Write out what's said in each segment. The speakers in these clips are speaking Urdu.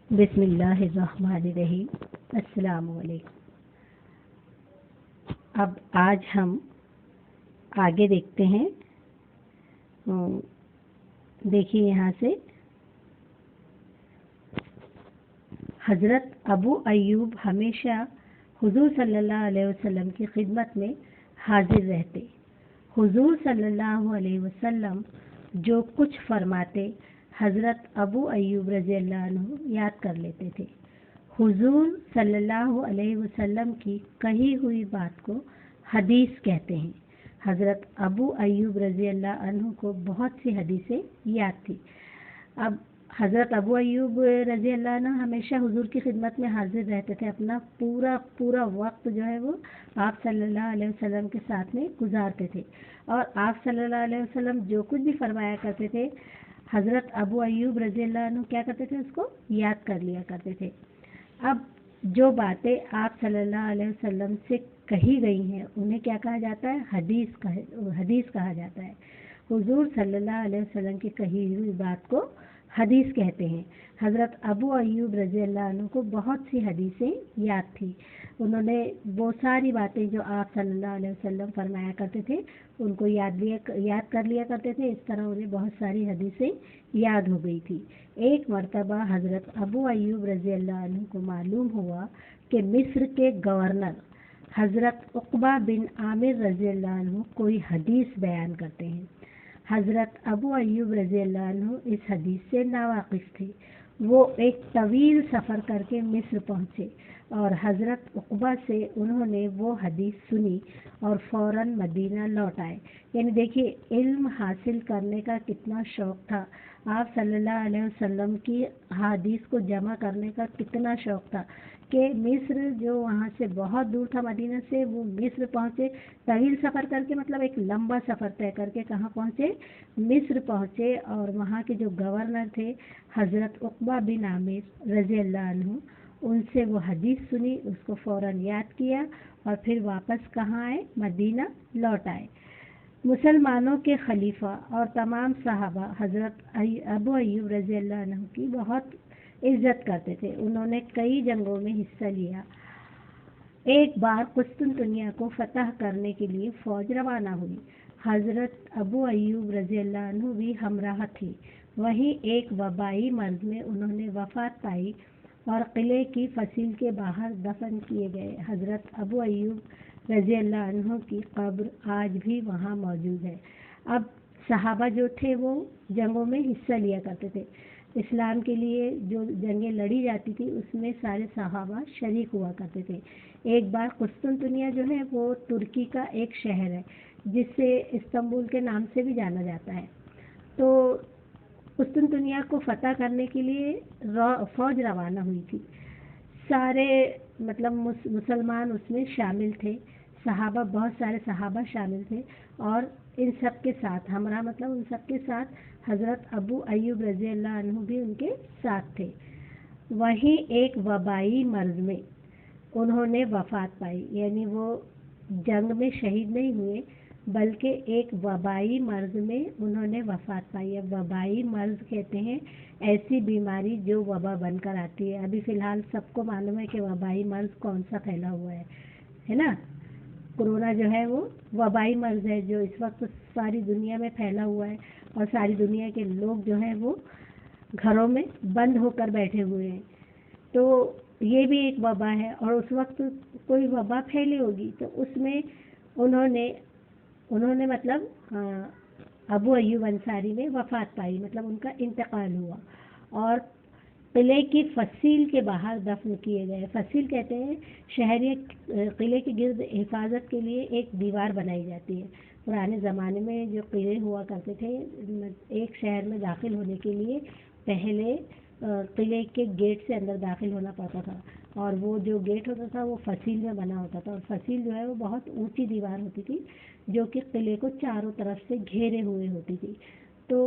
بسم اللہ الرحمن الرحیم۔ السلام علیکم۔ اب آج ہم آگے دیکھتے ہیں۔ دیکھیے یہاں سے حضرت ابو ایوب ہمیشہ حضور صلی اللہ علیہ وسلم کی خدمت میں حاضر رہتے۔ حضور صلی اللہ علیہ وسلم جو کچھ فرماتے حضرت ابو ایوب رضی اللہ عنہ یاد کر لیتے تھے۔ حضور صلی اللہ علیہ وسلم کی کہی ہوئی بات کو حدیث کہتے ہیں۔ حضرت ابو ایوب رضی اللہ عنہ کو بہت سی حدیثیں یاد تھی۔ اب حضرت ابو ایوب رضی اللہ عنہ ہمیشہ حضور کی خدمت میں حاضر رہتے تھے۔ اپنا پورا وقت جو ہے وہ آپ صلی اللہ علیہ وسلم کے ساتھ میں گزارتے تھے، اور آپ صلی اللہ علیہ وسلم جو کچھ بھی فرمایا کرتے تھے حضرت ابو ایوب رضی اللہ عنہ کیا کرتے تھے، اس کو یاد کر لیا کرتے تھے۔ اب جو باتیں آپ صلی اللہ علیہ وسلم سے کہی گئی ہیں انہیں کیا کہا جاتا ہے؟ حدیث کہا جاتا ہے۔ حضور صلی اللہ علیہ وسلم کی کہی ہوئی بات کو حدیث کہتے ہیں۔ حضرت ابو ایوب رضی اللہ عنہ کو بہت سی حدیثیں یاد تھی۔ انہوں نے وہ ساری باتیں جو آپ صلی اللہ علیہ وسلم فرمایا کرتے تھے ان کو یاد کر لیا کرتے تھے۔ اس طرح انہیں بہت ساری حدیثیں یاد ہو گئی تھی۔ ایک مرتبہ حضرت ابو ایوب رضی اللہ عنہ کو معلوم ہوا کہ مصر کے گورنر حضرت عقبہ بن عامر رضی اللہ عنہ کوئی حدیث بیان کرتے ہیں۔ حضرت ابو ایوب رضی اللہ عنہ اس حدیث سے ناواقف تھے۔ وہ ایک طویل سفر کر کے مصر پہنچے اور حضرت عقبہ سے انہوں نے وہ حدیث سنی اور فوراً مدینہ لوٹ آئے۔ یعنی دیکھیے علم حاصل کرنے کا کتنا شوق تھا، آپ صلی اللہ علیہ وسلم کی حدیث کو جمع کرنے کا کتنا شوق تھا کہ مصر جو وہاں سے بہت دور تھا مدینہ سے، وہ مصر پہنچے طویل سفر کر کے، مطلب ایک لمبا سفر طے کر کے کہاں پہنچے؟ مصر پہنچے، اور وہاں کے جو گورنر تھے حضرت عقبہ بن عامر رضی اللہ عنہ، ان سے وہ حدیث سنی، اس کو فوراً یاد کیا اور پھر واپس کہاں آئے؟ مدینہ لوٹ آئے۔ مسلمانوں کے خلیفہ اور تمام صحابہ حضرت ابو ایوب رضی اللہ عنہ کی بہت عزت کرتے تھے۔ انہوں نے کئی جنگوں میں حصہ لیا۔ ایک بار قسطنطنیہ کو فتح کرنے کے لیے فوج روانہ ہوئی۔ حضرت ابو ایوب رضی اللہ عنہ بھی ہمراہ تھی۔ وہیں ایک وبائی مرض میں انہوں نے وفات پائی اور قلعے کی فصیل کے باہر دفن کیے گئے۔ حضرت ابو ایوب رضی اللہ عنہ کی قبر آج بھی وہاں موجود ہے۔ اب صحابہ جو تھے وہ جنگوں میں حصہ لیا کرتے تھے۔ اسلام کے لیے جو جنگیں لڑی جاتی تھی اس میں سارے صحابہ شریک ہوا کرتے تھے۔ ایک بار قسطنطنیہ جو ہے وہ ترکی کا ایک شہر ہے جس سے استنبول کے نام سے بھی جانا جاتا ہے۔ تو قسطنطنیہ کو فتح کرنے کے لیے فوج روانہ ہوئی تھی۔ سارے مطلب مسلمان اس میں شامل تھے، صحابہ بہت سارے صحابہ شامل تھے، اور ان سب کے ساتھ ہمراہ مطلب ان سب کے ساتھ حضرت ابو ایوب رضی اللہ عنہ بھی ان کے ساتھ تھے۔ وہیں ایک وبائی مرض میں انہوں نے وفات پائی، یعنی وہ جنگ میں شہید نہیں ہوئے بلکہ ایک وبائی مرض میں انہوں نے وفات پائی۔ اب وبائی مرض کہتے ہیں ایسی بیماری جو وبا بن کر آتی ہے۔ ابھی فی الحال سب کو معلوم ہے کہ وبائی مرض کون سا پھیلا ہوا ہے نا؟ کورونا جو ہے وہ وبائی مرض ہے جو اس وقت ساری دنیا میں پھیلا ہوا ہے، اور ساری دنیا کے لوگ جو ہیں وہ گھروں میں بند ہو کر بیٹھے ہوئے ہیں۔ تو یہ بھی ایک وبا ہے، اور اس وقت کوئی وبا پھیلی ہوگی تو اس میں انہوں نے مطلب ابو ایوب انصاری نے وفات پائی، مطلب ان کا انتقال ہوا، اور قلعے کی فصیل کے باہر دفن کیے گئے۔ فصیل کہتے ہیں شہری قلعے کے گرد حفاظت کے لیے ایک دیوار بنائی جاتی ہے۔ پرانے زمانے میں جو قلعے ہوا کرتے تھے، ایک شہر میں داخل ہونے کے لیے پہلے قلعے کے گیٹ سے اندر داخل ہونا پڑتا تھا، اور وہ جو گیٹ ہوتا تھا وہ فصیل میں بنا ہوتا تھا، اور فصیل جو ہے وہ بہت اونچی دیوار ہوتی تھی جو کہ قلعے کو چاروں طرف سے گھیرے ہوئے ہوتی تھی۔ تو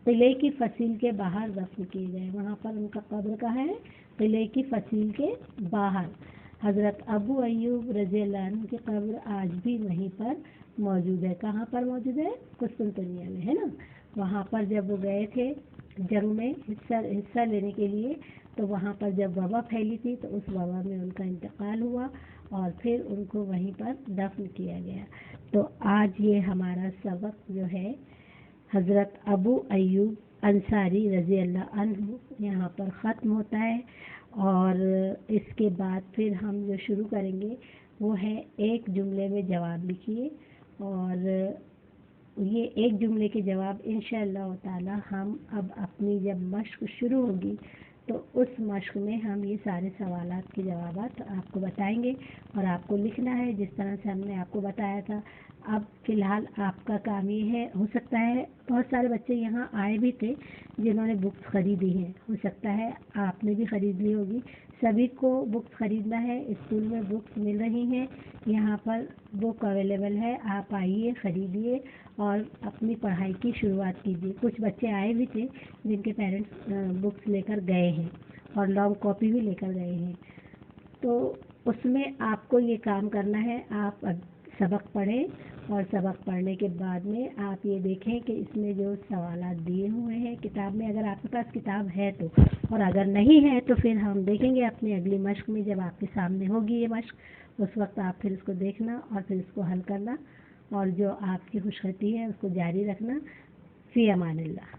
قلعے کی فصیل کے باہر دفن کیے گئے، وہاں پر ان کا قبر کہاں ہے؟ قلعے کی فصیل کے باہر۔ حضرت ابو ایوب رضی اللہ عنہ کی قبر آج بھی وہیں پر موجود ہے۔ کہاں پر موجود ہے؟ قسطنطنیہ میں، ہے نا؟ وہاں پر جب وہ گئے تھے جنگ میں حصہ لینے کے لیے تو وہاں پر جب وبا پھیلی تھی تو اس وبا میں ان کا انتقال ہوا اور پھر ان کو وہیں پر دفن کیا گیا۔ تو آج یہ ہمارا سبق جو ہے حضرت ابو ایوب انصاری رضی اللہ عنہ یہاں پر ختم ہوتا ہے، اور اس کے بعد پھر ہم جو شروع کریں گے وہ ہے ایک جملے میں جواب لکھیے، اور یہ ایک جملے کے جواب انشاءاللہ تعالی ہم اب اپنی جب مشق شروع ہوگی تو اس مشق میں ہم یہ سارے سوالات کے جوابات آپ کو بتائیں گے، اور آپ کو لکھنا ہے جس طرح سے ہم نے آپ کو بتایا تھا۔ اب فی الحال آپ کا کام یہ ہے، ہو سکتا ہے بہت سارے بچے یہاں آئے بھی تھے جنہوں نے بکس خریدی ہیں، ہو سکتا ہے آپ نے بھی خرید لی ہوگی، سبھی کو بکس خریدنا ہے، اسکول میں بکس مل رہی ہیں، یہاں پر بک اویلیبل ہے، آپ آئیے خریدیے اور اپنی پڑھائی کی شروعات کیجیے۔ کچھ بچے آئے بھی تھے جن کے پیرنٹس بکس لے کر گئے ہیں اور لانگ کاپی بھی لے کر گئے ہیں، تو اس میں آپ کو یہ کام کرنا ہے، آپ سبق پڑھیں اور سبق پڑھنے کے بعد میں آپ یہ دیکھیں کہ اس میں جو سوالات دیے ہوئے ہیں کتاب میں، اگر آپ کے پاس کتاب ہے تو، اور اگر نہیں ہے تو پھر ہم دیکھیں گے اپنی اگلی مشق میں جب آپ کے سامنے ہوگی یہ مشق، اس وقت آپ پھر اس کو دیکھنا اور پھر اس کو حل کرنا، اور جو آپ کی خوش خطی ہے اس کو جاری رکھنا۔ فی امان اللہ۔